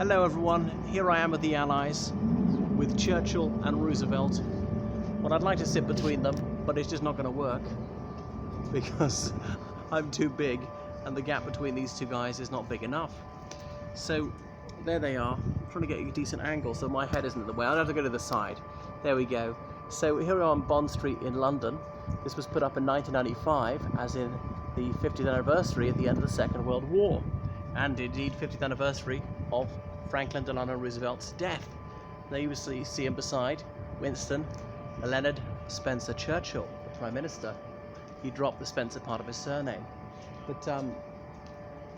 Hello everyone, here I am with the Allies, with Churchill and Roosevelt. Well, I'd like to sit between them, but it's just not going to work, because I'm too big, and the gap between these two guys is not big enough. So, there they are. I'm trying to get a decent angle so my head isn't in the way. I'll have to go to the side. There we go. So here we are on Bond Street in London. This was put up in 1995, as in the 50th anniversary at the end of the Second World War. And indeed, 50th anniversary of Franklin Delano Roosevelt's death. There you see him beside Winston Leonard Spencer Churchill, the Prime Minister. He dropped the Spencer part of his surname. But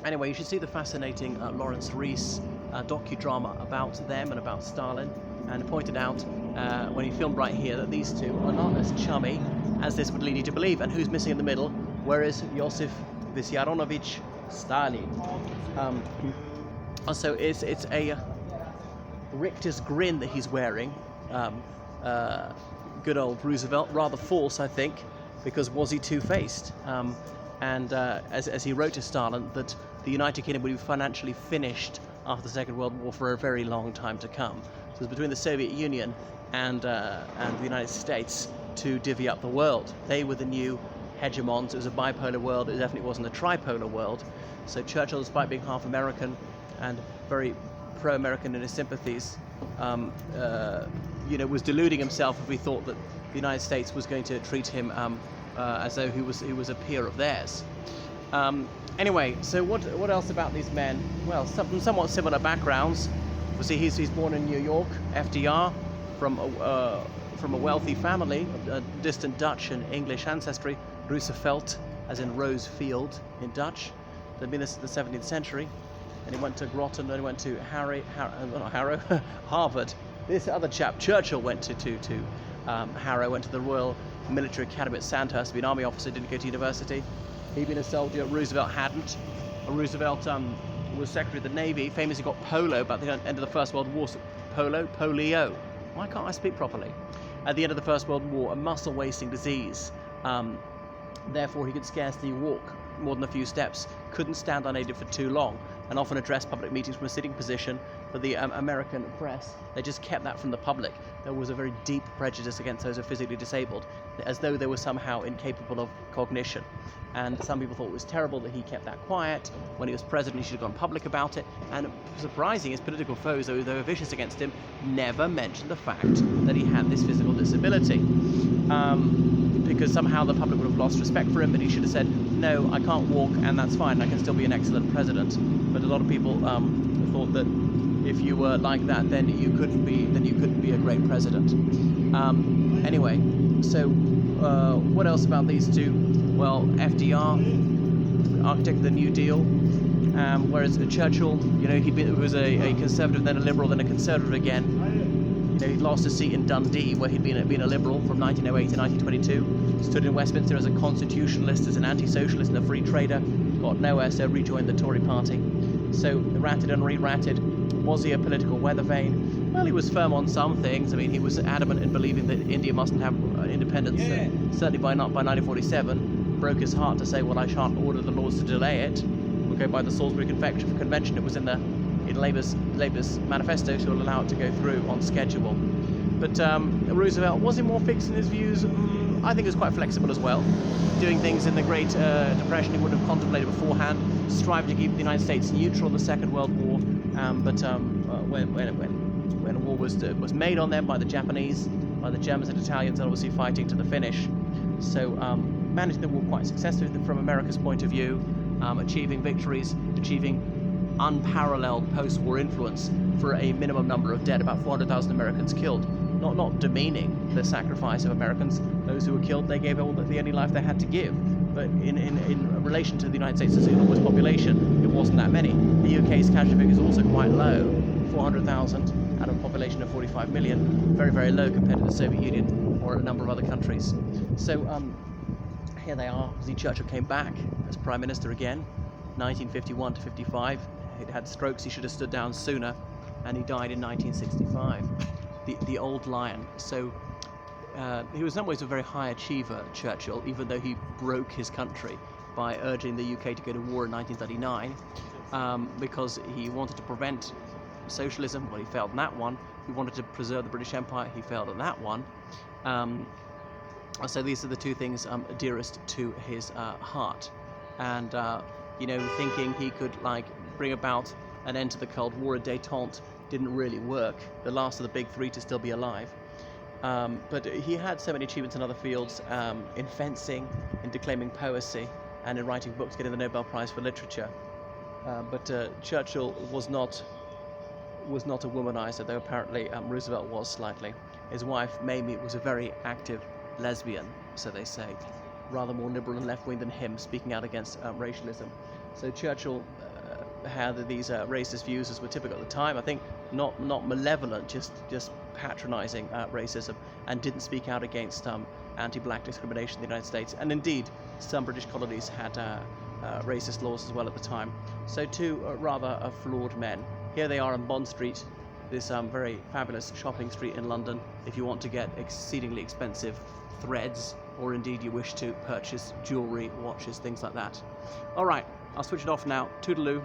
anyway, you should see the fascinating Lawrence Rees docudrama about them and about Stalin, and pointed out when he filmed right here that these two are not as chummy as this would lead you to believe. And who's missing in the middle? Where is Joseph Vissarionovich Stalin? So it's a rictus grin that he's wearing. Good old Roosevelt, rather false, I think, because was he two-faced? As he wrote to Stalin, that the United Kingdom would be financially finished after the Second World War for a very long time to come. So it was between the Soviet Union and the United States to divvy up the world. They were the new hegemons. It was a bipolar world. It definitely wasn't a tripolar world. So Churchill, despite being half American and very pro-American in his sympathies, was deluding himself if he thought that the United States was going to treat him as though he was a peer of theirs. Anyway, so what else about these men? Well, somewhat similar backgrounds. Obviously, he's born in New York. FDR, from a wealthy family, distant Dutch and English ancestry. Roosevelt, as in Rosefield in Dutch. They'd been this in the 17th century. And he went to Groton, and he went to Harvard. This other chap, Churchill, went to Harrow, went to the Royal Military Academy at Sandhurst, to be an army officer, didn't go to university. He'd been a soldier. Roosevelt hadn't. Roosevelt was Secretary of the Navy, famously got polio about the end of the First World War. Polio. Why can't I speak properly? At the end of the First World War, a muscle-wasting disease. Therefore, he could scarcely walk more than a few steps, couldn't stand unaided for too long, and often addressed public meetings from a sitting position. For the American press, they just kept that from the public. There was a very deep prejudice against those who are physically disabled, as though they were somehow incapable of cognition. And some people thought it was terrible that he kept that quiet. When he was president, he should have gone public about it. And surprising, his political foes, though they were vicious against him, never mentioned the fact that he had this physical disability. Because somehow the public would have lost respect for him, and he should have said, no, I can't walk, and that's fine, I can still be an excellent president. But a lot of people thought that if you were like that, then you couldn't be a great president. Anyway, so what else about these two? Well, FDR, architect of the New Deal, whereas Churchill, he was a conservative, then a liberal, then a conservative again. He lost a seat in Dundee, where he'd been a liberal from 1908 to 1922. Stood in Westminster as a constitutionalist, as an anti-socialist and a free trader. Got nowhere, so rejoined the Tory party. So ratted and re-ratted. Was he a political weather vane? Well, he was firm on some things. I mean, he was adamant in believing that India mustn't have independence, certainly by 1947. Broke his heart to say, well, I shan't order the Lords to delay it. We'll go by the Salisbury Convention. It was in Labour's manifesto to allow it to go through on schedule. But Roosevelt, was he more fixed in his views? I think he was quite flexible as well. Doing things in the Great Depression he wouldn't have contemplated beforehand, striving to keep the United States neutral in the Second World War. But when war was made on them by the Japanese, by the Germans and Italians, and obviously fighting to the finish. So managing the war quite successfully from America's point of view, achieving victories, achieving unparalleled post-war influence for a minimum number of dead, about 400,000 Americans killed. Not demeaning the sacrifice of Americans. Those who were killed, they gave all the only life they had to give. But in relation to the United States' enormous population, it wasn't that many. The UK's casualty figure is also quite low, 400,000 out of a population of 45 million. Very, very low compared to the Soviet Union or a number of other countries. So here they are. Churchill came back as Prime Minister again, 1951 to 55. He'd had strokes, he should have stood down sooner, and he died in 1965. The old lion. So he was in some ways a very high achiever, Churchill, even though he broke his country by urging the UK to go to war in 1939, because he wanted to prevent socialism, well, he failed in that one. He wanted to preserve the British Empire, he failed in that one. So these are the two things dearest to his heart. And thinking he could bring about an end to the Cold War, a détente, didn't really work. The last of the big three to still be alive. But he had so many achievements in other fields, in fencing, in declaiming poesy, and in writing books, getting the Nobel Prize for Literature. But Churchill was not a womanizer, though apparently Roosevelt was slightly. His wife, Mamie, was a very active lesbian, so they say, rather more liberal and left-wing than him, speaking out against racialism. So Churchill had these racist views as were typical at the time. I think not malevolent, just patronizing racism, and didn't speak out against anti-black discrimination in the United States. And indeed, some British colonies had racist laws as well at the time. So two rather flawed men. Here they are on Bond Street, this very fabulous shopping street in London, if you want to get exceedingly expensive threads, or indeed you wish to purchase jewellery, watches, things like that. All right, I'll switch it off now. Toodaloo.